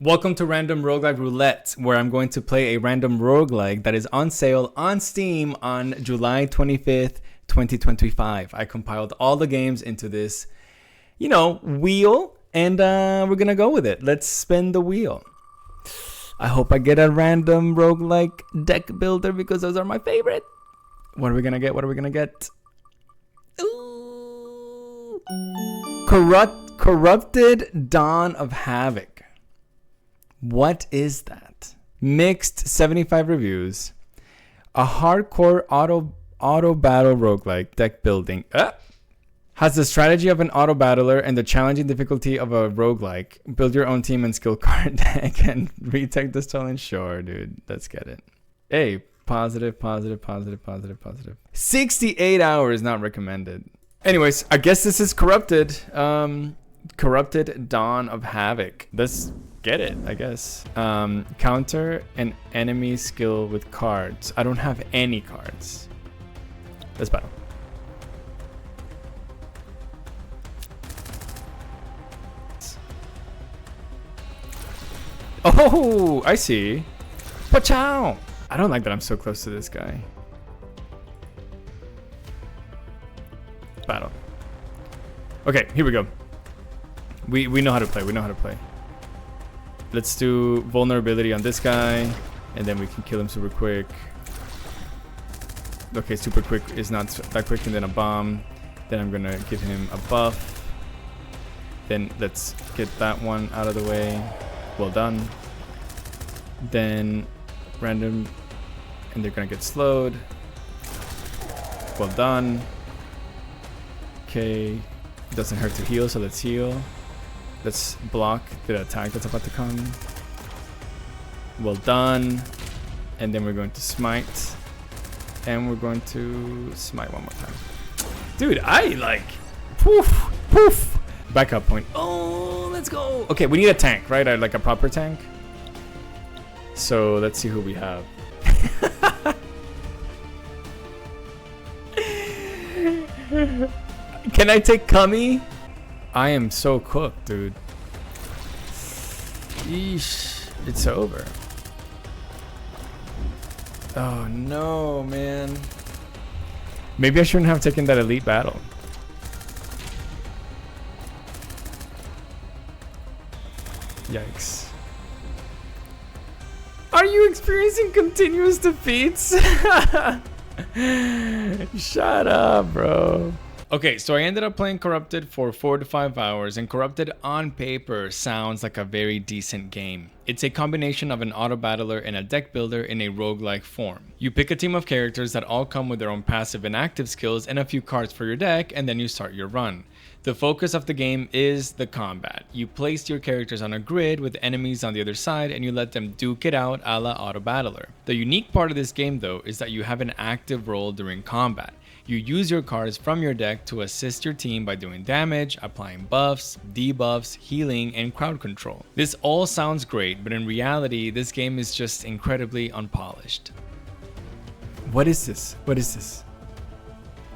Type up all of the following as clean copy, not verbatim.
Welcome to Random Roguelike Roulette, where I'm going to play a random roguelike that is on sale on Steam on July 25th, 2025. I compiled all the games into this, wheel, and we're going to go with it. Let's spin the wheel. I hope I get a random roguelike deck builder because those are my favorite. What are we going to get? Ooh. Corrupted Dawn of Havoc. What is that? Mixed 75 reviews. A hardcore auto battle roguelike deck building. Has the strategy of an auto battler and the challenging difficulty of a roguelike. Build your own team and skill card deck and retake the stolen shore, dude. Let's get it. Hey, positive. 68 hours not recommended. Anyways, I guess this is Corrupted. Corrupted Dawn of Havoc. Let's get it, I guess. Counter an enemy skill with cards. I don't have any cards. Let's battle. Oh, I see. Pachow! I don't like that I'm so close to this guy. Battle. Okay, here we go. We know how to play. Let's do vulnerability on this guy, and then we can kill him super quick. Okay, super quick is not that quick, and then a bomb. Then I'm gonna give him a buff. Then let's get that one out of the way. Well done. Then random, and they're gonna get slowed. Well done. Okay, doesn't hurt to heal, so let's heal. Let's block the attack that's about to come. Well done. And then we're going to smite. And we're going to smite one more time. Dude, I like... Poof. Backup point. Oh, let's go. Okay, we need a tank, right? Like a proper tank. So let's see who we have. Can I take Kami? I am so cooked, dude. Yeesh. It's over. Oh no, man. Maybe I shouldn't have taken that elite battle. Yikes. Are you experiencing continuous defeats? Shut up, bro. Okay, so I ended up playing Corrupted for 4 to 5 hours, and Corrupted on paper sounds like a very decent game. It's a combination of an auto battler and a deck builder in a roguelike form. You pick a team of characters that all come with their own passive and active skills and a few cards for your deck, and then you start your run. The focus of the game is the combat. You place your characters on a grid with enemies on the other side, and you let them duke it out a la auto battler. The unique part of this game though is that you have an active role during combat. You use your cards from your deck to assist your team by doing damage, applying buffs, debuffs, healing, and crowd control. This all sounds great, but in reality, this game is just incredibly unpolished. What is this?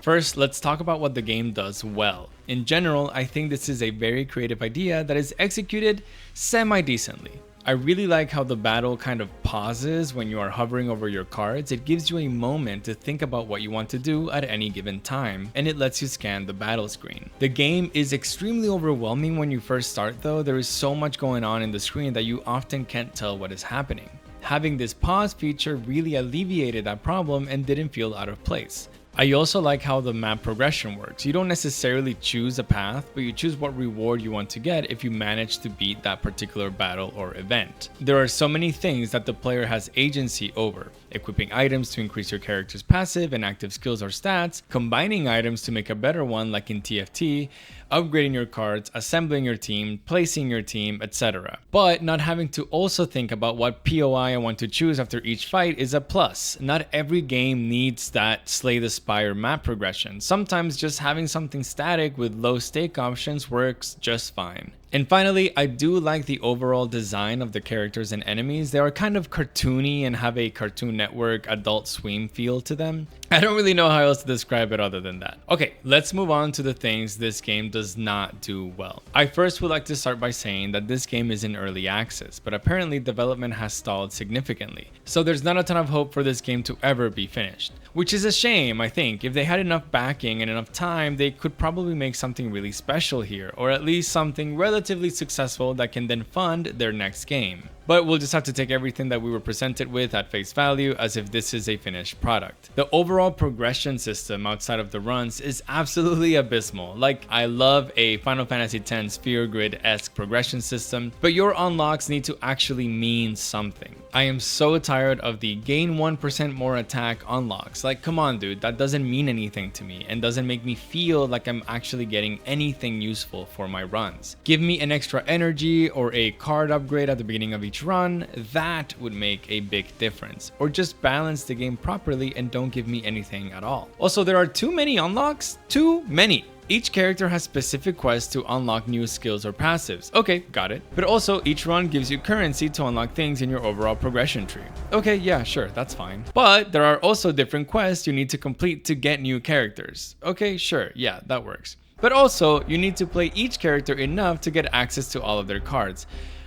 First, let's talk about what the game does well. In general, I think this is a very creative idea that is executed semi-decently. I really like how the battle kind of pauses when you are hovering over your cards. It gives you a moment to think about what you want to do at any given time, and it lets you scan the battle screen. The game is extremely overwhelming when you first start though. There is so much going on in the screen that you often can't tell what is happening. Having this pause feature really alleviated that problem and didn't feel out of place. I also like how the map progression works. You don't necessarily choose a path, but you choose what reward you want to get if you manage to beat that particular battle or event. There are so many things that the player has agency over. Equipping items to increase your character's passive and active skills or stats, combining items to make a better one like in TFT, upgrading your cards, assembling your team, placing your team, etc. But not having to also think about what POI I want to choose after each fight is a plus. Not every game needs that Slay the Spire map progression. Sometimes just having something static with low stake options works just fine. And finally, I do like the overall design of the characters and enemies. They are kind of cartoony and have a Cartoon Network Adult Swim feel to them. I don't really know how else to describe it other than that. Okay, let's move on to the things this game does not do well. I first would like to start by saying that this game is in early access, but apparently development has stalled significantly. So there's not a ton of hope for this game to ever be finished. Which is a shame, I think. If they had enough backing and enough time, they could probably make something really special here, or at least something relatively successful that can then fund their next game. But we'll just have to take everything that we were presented with at face value as if this is a finished product. The overall progression system outside of the runs is absolutely abysmal. Like, I love a Final Fantasy X sphere grid-esque progression system, but your unlocks need to actually mean something. I am so tired of the gain 1% more attack unlocks. Like, come on dude, that doesn't mean anything to me and doesn't make me feel like I'm actually getting anything useful for my runs. Give me an extra energy or a card upgrade at the beginning of each run, that would make a big difference. Or just balance the game properly and don't give me anything at all. Also, there are too many unlocks. Too many. Each character has specific quests to unlock new skills or passives. Okay, got it. But also, each run gives you currency to unlock things in your overall progression tree. Okay, yeah, sure, that's fine. But there are also different quests you need to complete to get new characters. Okay, sure, yeah, that works. But also, you need to play each character enough to get access to all of their cards.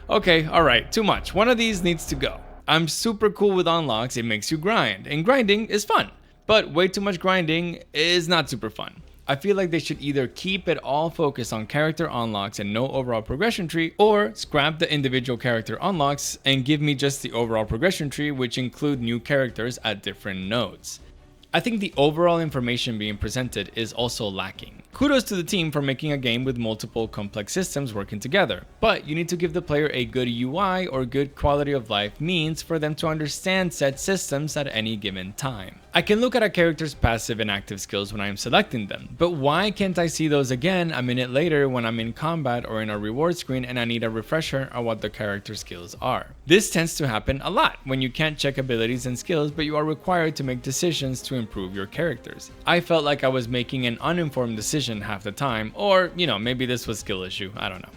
Okay, alright, too much. One of these needs to go. I'm super cool with unlocks, it makes you grind, and grinding is fun. But way too much grinding is not super fun. I feel like they should either keep it all focused on character unlocks and no overall progression tree, or scrap the individual character unlocks and give me just the overall progression tree, which include new characters at different nodes. I think the overall information being presented is also lacking. Kudos to the team for making a game with multiple complex systems working together, but you need to give the player a good UI or good quality of life means for them to understand said systems at any given time. I can look at a character's passive and active skills when I am selecting them, but why can't I see those again a minute later when I'm in combat or in a reward screen and I need a refresher on what the character skills are? This tends to happen a lot when you can't check abilities and skills, but you are required to make decisions to improve your characters. I felt like I was making an uninformed decision half the time, or maybe this was skill issue, I don't know.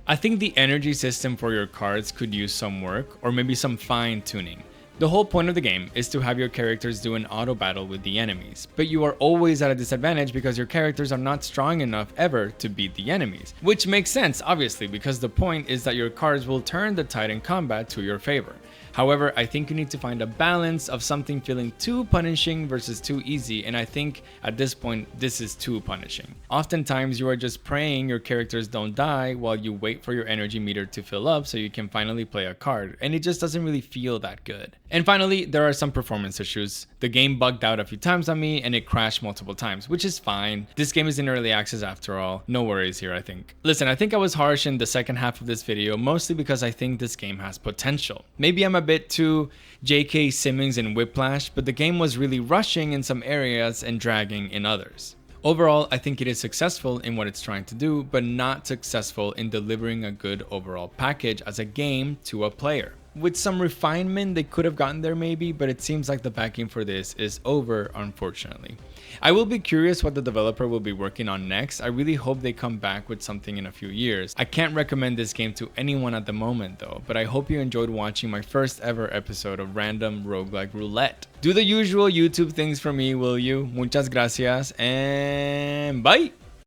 I think the energy system for your cards could use some work, or maybe some fine tuning. The whole point of the game is to have your characters do an auto battle with the enemies, but you are always at a disadvantage because your characters are not strong enough ever to beat the enemies. Which makes sense, obviously, because the point is that your cards will turn the tide in combat to your favor. However, I think you need to find a balance of something feeling too punishing versus too easy, and I think at this point this is too punishing. Oftentimes you are just praying your characters don't die while you wait for your energy meter to fill up so you can finally play a card, and it just doesn't really feel that good. And finally, there are some performance issues. The game bugged out a few times on me and it crashed multiple times, which is fine. This game is in early access after all. No worries here, I think. Listen, I think I was harsh in the second half of this video, mostly because I think this game has potential. Maybe I'm a bit too J.K. Simmons and Whiplash, but the game was really rushing in some areas and dragging in others. Overall, I think it is successful in what it's trying to do, but not successful in delivering a good overall package as a game to a player. With some refinement, they could have gotten there maybe, but it seems like the backing for this is over, unfortunately. I will be curious what the developer will be working on next. I really hope they come back with something in a few years. I can't recommend this game to anyone at the moment though, but I hope you enjoyed watching my first ever episode of Random Roguelike Roulette. Do the usual YouTube things for me, will you? Muchas gracias and bye!